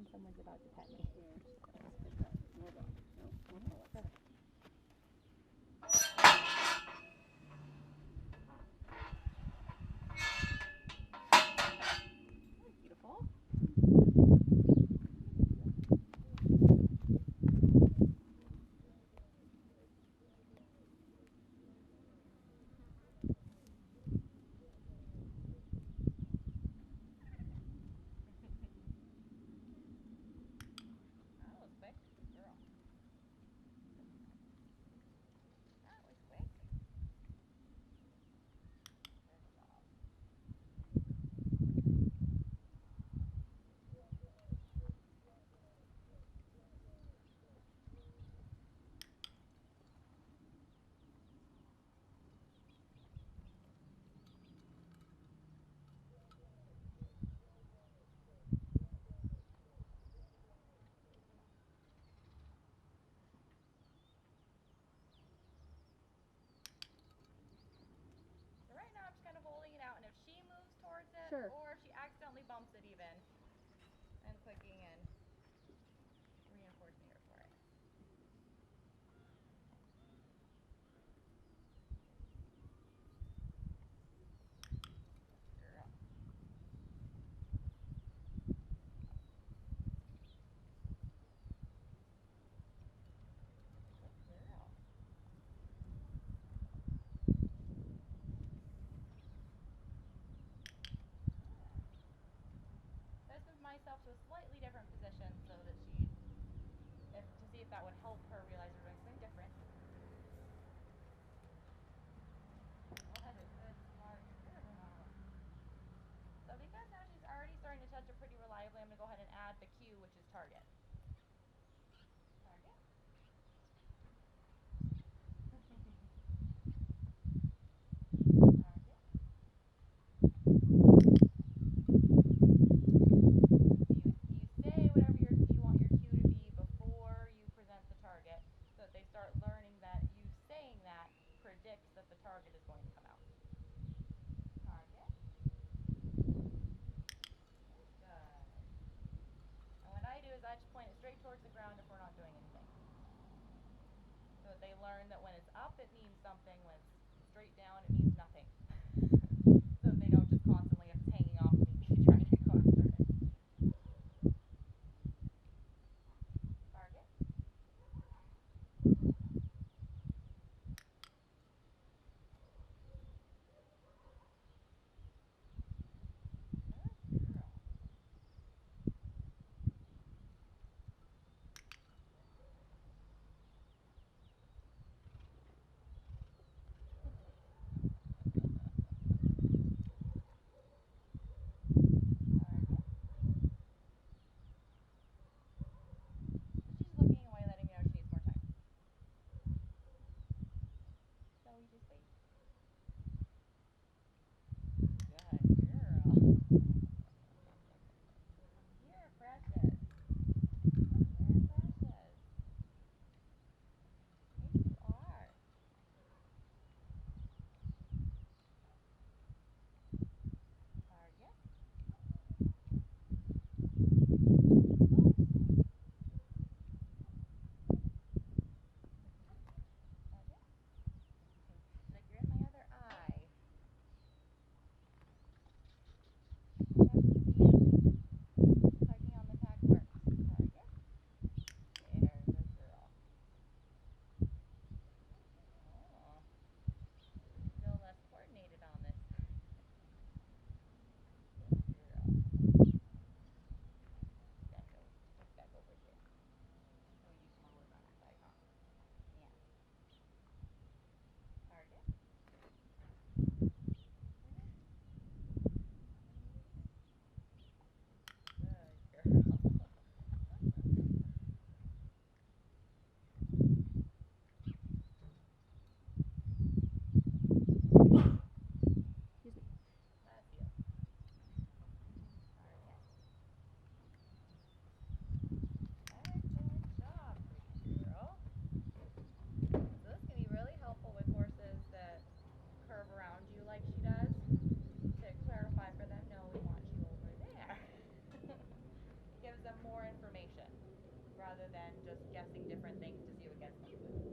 Someone's about to pet me. Beautiful. That was quick. Good girl. That was quick. Good job. So right now I'm just kind of holding it out, and if she moves towards it, Sure. or if she accidentally bumps it even, I'm clicking and reinforcing her for it. Girl. Good girl. So I just moved myself to a slightly different position so that she's, to see if that would help her realize we're doing something different. Oh, that's a good, smart girl. So because now she's already starting to touch it pretty reliably, I'm going to go ahead and add the cue, which is target. Target. Target. You say whatever you want your cue to be before you present the target, so that they start learning that you saying that predicts that the target is going to come out. Target. Good. And what I do is I just point it straight towards the ground if we're not doing anything. So that they learn that when it's up, it means something. When it's straight down, it means nothing. So that they don't just constantly, if it's hanging off me, be trying to go after it. Target. Good girl. guessing different things to see what gets them to it.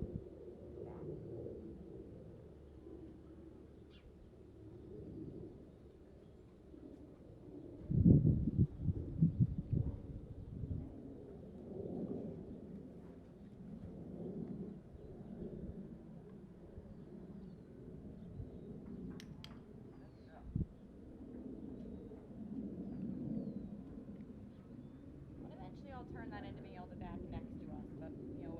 And eventually I'll turn that into being able to back next to us, but, you know,